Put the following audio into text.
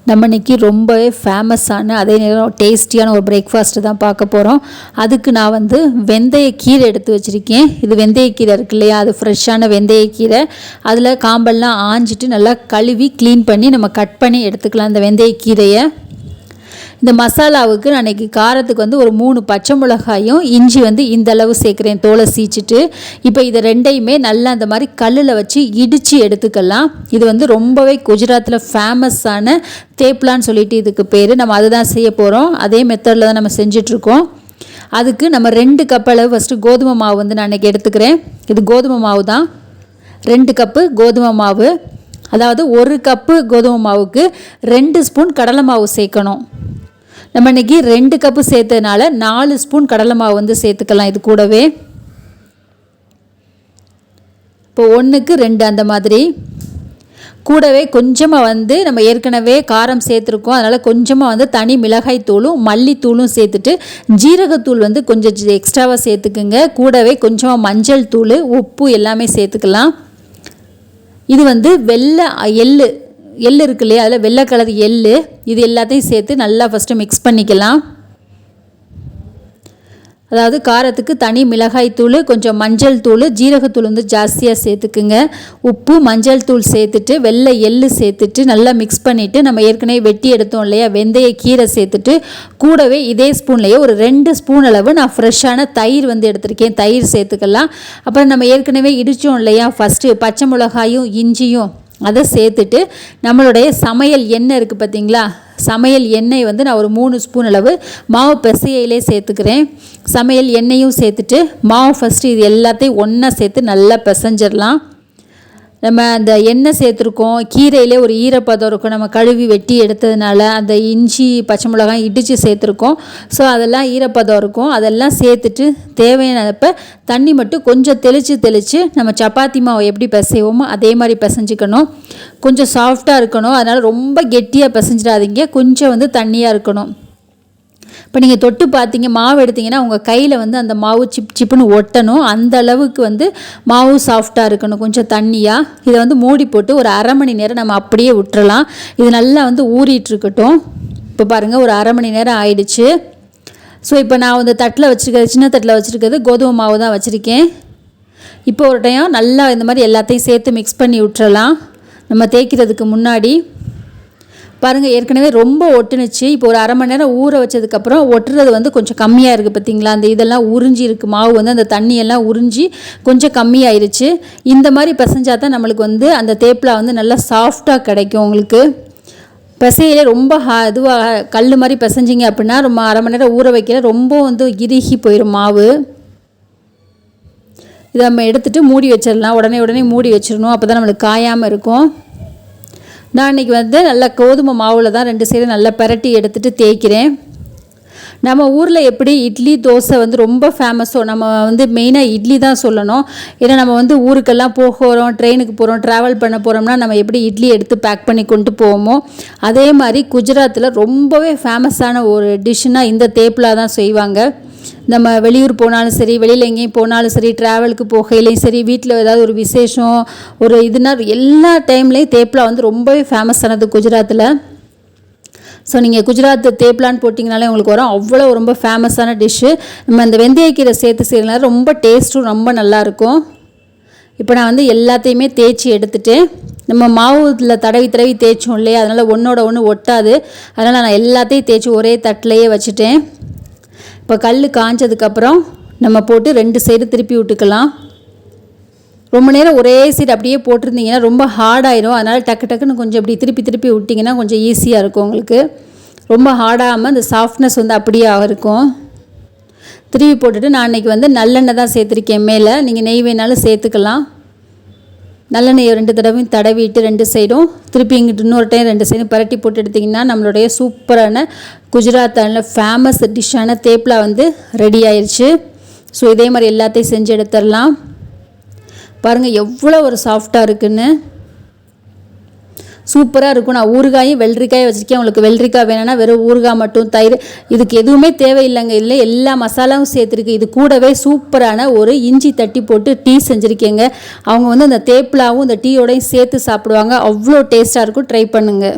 நம்ம இன்றைக்கி ரொம்பவே ஃபேமஸான அதே நேரம் டேஸ்டியான ஒரு பிரேக்ஃபாஸ்ட்டு தான் பார்க்க போகிறோம். அதுக்கு நான் வந்து வெந்தயக்கீரை எடுத்து வச்சுருக்கேன். இது வெந்தயக்கீரை இருக்கு இல்லையா, அது ஃப்ரெஷ்ஷான வெந்தயக்கீரை. அதில் காம்பெல்லாம் ஆஞ்சிட்டு நல்லா கழுவி க்ளீன் பண்ணி நம்ம கட் பண்ணி எடுத்துக்கலாம் இந்த வெந்தயக்கீரையை. இந்த மசாலாவுக்கு நான் இன்றைக்கி காரத்துக்கு வந்து ஒரு 3 பச்சை மிளகாயும் இஞ்சி வந்து இந்த அளவு சேர்க்குறேன், தோலை சீச்சிட்டு. இப்போ இதை ரெண்டையுமே நல்லா அந்த மாதிரி கல்லில் வச்சு இடித்து எடுத்துக்கலாம். இது வந்து ரொம்பவே குஜராத்தில் ஃபேமஸான தேப்லான்னு சொல்லிட்டு இதுக்கு பேர். நம்ம அதுதான் செய்ய போகிறோம். அதே மெத்தடில் தான் நம்ம செஞ்சிட்ருக்கோம். அதுக்கு நம்ம 2 கப் அளவு ஃபஸ்ட்டு கோதுமை மாவு வந்து நான் இன்றைக்கி எடுத்துக்கிறேன். இது கோதுமை மாவு தான். 2 கப்பு கோதுமை மாவு, அதாவது 1 கப்பு கோதுமை மாவுக்கு 2 ஸ்பூன் கடலை மாவு சேர்க்கணும். நம்ம இன்றைக்கி 2 கப்பு சேர்த்ததுனால 4 ஸ்பூன் கடலை மாவு வந்து சேர்த்துக்கலாம் இது கூடவே. இப்போ 1க்கு 2 அந்த மாதிரி. கூடவே கொஞ்சமாக வந்து நம்ம ஏற்கனவே காரம் சேர்த்துருக்கோம், அதனால் கொஞ்சமாக வந்து தனி மிளகாய் தூளும் மல்லித்தூளும் சேர்த்துட்டு ஜீரகத்தூள் வந்து கொஞ்சம் எக்ஸ்ட்ராவாக சேர்த்துக்குங்க. கூடவே கொஞ்சமாக மஞ்சள் தூள், உப்பு எல்லாமே சேர்த்துக்கலாம். இது வந்து வெள்ளை எள்ளு இருக்கு இல்லையா, அதில் வெள்ளை கலர் எள்ளு, இது எல்லாத்தையும் சேர்த்து நல்லா ஃபஸ்ட்டு மிக்ஸ் பண்ணிக்கலாம். அதாவது காரத்துக்கு தனி மிளகாய் தூள், கொஞ்சம் மஞ்சள் தூள், ஜீரகத்தூள் வந்து ஜாஸ்தியாக சேர்த்துக்குங்க. உப்பு, மஞ்சள் தூள் சேர்த்துட்டு வெள்ளை எள்ளு சேர்த்துட்டு நல்லா மிக்ஸ் பண்ணிவிட்டு நம்ம ஏற்கனவே வெட்டி எடுத்தோம் இல்லையா வெந்தய கீரை சேர்த்துட்டு கூடவே இதே ஸ்பூன்லேயே ஒரு 2 ஸ்பூன் அளவு நான் ஃப்ரெஷ்ஷான தயிர் வந்து எடுத்திருக்கேன், தயிர் சேர்த்துக்கலாம். அப்புறம் நம்ம ஏற்கனவே இடித்தோம் இல்லையா ஃபஸ்ட்டு பச்சை மிளகாயும் இஞ்சியும், அதை சேர்த்துட்டு நம்மளுடைய சமையல் எண்ணெய் இருக்குது பார்த்திங்களா, சமையல் எண்ணெய் வந்து நான் ஒரு 3 ஸ்பூன் அளவு மாவு பிசையிலே சேர்த்துக்கிறேன். சமையல் எண்ணெயும் சேர்த்துட்டு மாவு ஃபஸ்ட்டு இது எல்லாத்தையும் ஒன்றா சேர்த்து நல்லா பிசைஞ்சிடலாம். நம்ம அந்த எண்ணெய் சேர்த்துருக்கோம், கீரையிலே ஒரு ஈரப்பதம் இருக்கும், நம்ம கழுவி வெட்டி எடுத்ததுனால அந்த இஞ்சி பச்சை மிளகாய் இடித்து சேர்த்துருக்கோம். ஸோ அதெல்லாம் ஈரப்பதம் இருக்கும். அதெல்லாம் சேர்த்துட்டு தேவையானப்போ தண்ணி மட்டும் கொஞ்சம் தெளித்து நம்ம சப்பாத்தி மாவு எப்படி பிசைவோமோ அதே மாதிரி பிசைஞ்சிக்கணும். கொஞ்சம் சாஃப்டாக இருக்கணும், அதனால் ரொம்ப கெட்டியாக பிசைஞ்சிடாதீங்க, கொஞ்சம் வந்து தண்ணியாக இருக்கணும். இப்போ நீங்கள் தொட்டு பார்த்தீங்க மாவு எடுத்திங்கன்னா உங்கள் கையில் வந்து அந்த மாவு சிப்புன்னு ஒட்டணும், அந்த அளவுக்கு வந்து மாவு சாஃப்டாக இருக்கணும், கொஞ்சம் தண்ணியாக. இதை வந்து மூடி போட்டு ஒரு அரை மணி நேரம் நம்ம அப்படியே விட்டுறலாம். இது நல்லா வந்து ஊறிட்டுருக்கட்டும். இப்போ பாருங்கள் ஒரு அரை மணி நேரம் ஆயிடுச்சு. ஸோ இப்போ நான் வந்து தட்டில் வச்சுருக்கிறது, சின்ன தட்டில் வச்சுருக்கிறது கோதுமை மாவு தான் வச்சுருக்கேன். இப்போ ஒரு டைம் நல்லா இந்த மாதிரி எல்லாத்தையும் சேர்த்து மிக்ஸ் பண்ணி விட்டுறலாம். நம்ம தேய்க்கிறதுக்கு முன்னாடி பாருங்கள் ஏற்கனவே ரொம்ப ஒட்டுனுச்சு. இப்போ ஒரு அரை மணி நேரம் ஊற வச்சதுக்கப்புறம் ஒட்டுறது வந்து கொஞ்சம் கம்மியாக இருக்குது பார்த்திங்களா, அந்த இதெல்லாம் உறிஞ்சி இருக்குது, மாவு வந்து அந்த தண்ணியெல்லாம் உறிஞ்சி கொஞ்சம் கம்மியாயிருச்சு. இந்த மாதிரி பிசைஞ்சால் தான் நம்மளுக்கு வந்து அந்த தேப்பில் வந்து நல்லா சாஃப்டாக கிடைக்கும். உங்களுக்கு பிசையிலே ரொம்ப இதுவாக கல் மாதிரி பிசைஞ்சிங்க அப்படின்னா ரொம்ப அரை மணி நேரம் ஊற வைக்கல, ரொம்ப வந்து இறுகி போயிடும் மாவு. இதை நம்ம எடுத்துகிட்டு மூடி வச்சிடலாம். உடனே மூடி வச்சிடணும், அப்போ தான் நம்மளுக்கு காயாமல் இருக்கும். நான் இன்றைக்கி வந்து நல்லா கோதுமை மாவில் தான் 2 சைடும் நல்லா பரட்டி எடுத்துகிட்டு தேய்க்கிறேன். நம்ம ஊரில் எப்படி இட்லி தோசை வந்து ரொம்ப ஃபேமஸோ, நம்ம வந்து மெயினாக இட்லி தான் சொல்லணும். ஏன்னா நம்ம வந்து ஊருக்கெல்லாம் போகிறோம், ட்ரெயினுக்கு போகிறோம், ட்ராவல் பண்ண போகிறோம்னா நம்ம எப்படி இட்லி எடுத்து பேக் பண்ணி கொண்டு போவோமோ அதே மாதிரி குஜராத்தில் ரொம்பவே ஃபேமஸான ஒரு டிஷ்ஷுனால் இந்த தேப்லா தான் செய்வாங்க. நம்ம வெளியூர் போனாலும் சரி, வெளியில் எங்கேயும் போனாலும் சரி, ட்ராவலுக்கு போகையிலையும் சரி, வீட்டில் ஏதாவது ஒரு விசேஷம் ஒரு இதுனா எல்லா டைம்லேயும் தேப்லா வந்து ரொம்பவே ஃபேமஸானது குஜராத்தில். ஸோ நீங்கள் குஜராத் தேப்லான்னு போட்டிங்கனாலே உங்களுக்கு வரும், அவ்வளோ ரொம்ப ஃபேமஸான டிஷ்ஷு. நம்ம இந்த வெந்தயக்கீரை சேர்த்து செய்யறதுனால ரொம்ப டேஸ்ட்டும் ரொம்ப நல்லாயிருக்கும். இப்போ நான் வந்து எல்லாத்தையுமே தேய்ச்சி எடுத்துகிட்டு நம்ம மாவுல தடவி தேய்ச்சோம் இல்லையா, அதனால் ஒன்றோட ஒன்று ஒட்டாது, அதனால் நான் எல்லாத்தையும் தேய்ச்சி ஒரே தட்டிலையே வச்சுட்டேன். இப்போ கல் காஞ்சதுக்கப்புறம் நம்ம போட்டு 2 சைடு திருப்பி விட்டுக்கலாம். ரொம்ப நேரம் ஒரே சைடு அப்படியே போட்டிருந்தீங்கன்னா ரொம்ப ஹார்டாயிடும், அதனால் டக்குன்னு கொஞ்சம் இப்படி திருப்பி விட்டிங்கன்னா கொஞ்சம் ஈஸியாக இருக்கும் உங்களுக்கு. ரொம்ப ஹார்டாகாமல் அந்த சாஃப்ட்னஸ் வந்து அப்படியே இருக்கும். திருப்பி போட்டுட்டு நான் இன்றைக்கி வந்து நல்லெண்ணெய் தான் சேர்த்துருக்கேன் மேலே, நீங்கள் நெய் வேணாலும் சேர்த்துக்கலாம். நல்லெண்ணெய் 2 தடவையும் தடவிட்டு 2 சைடும் திருப்பி இங்கிட்டு இன்னொரு டைம் 2 சைடும் பரட்டி போட்டு எடுத்திங்கன்னா நம்மளுடைய சூப்பரான குஜராத்தான ஃபேமஸ் டிஷ்ஷான தேப்லா வந்து ரெடி ஆயிடுச்சு. ஸோ இதே மாதிரி எல்லாத்தையும் செஞ்சு எடுத்துடலாம். பாருங்கள் எவ்வளோ ஒரு சாஃப்டாக இருக்குன்னு, சூப்பராக இருக்கும். நான் ஊறுகாயும் வெள்ளரிக்காயும் வச்சுருக்கேன். உங்களுக்கு வெள்ளரிக்காய் வேணும்னா வெறும் ஊறுகாய் மட்டும், தயிர், இதுக்கு எதுவுமே தேவையில்லைங்க. இல்லை எல்லா மசாலாவும் சேர்த்துருக்கு. இது கூடவே சூப்பரான ஒரு இஞ்சி தட்டி போட்டு டீ செஞ்சுருக்கேங்க. அவங்க வந்து அந்த தேப்லாவும் இந்த டீயோடையும் சேர்த்து சாப்பிடுவாங்க, அவ்வளோ டேஸ்ட்டாக இருக்கும். ட்ரை பண்ணுங்கள்.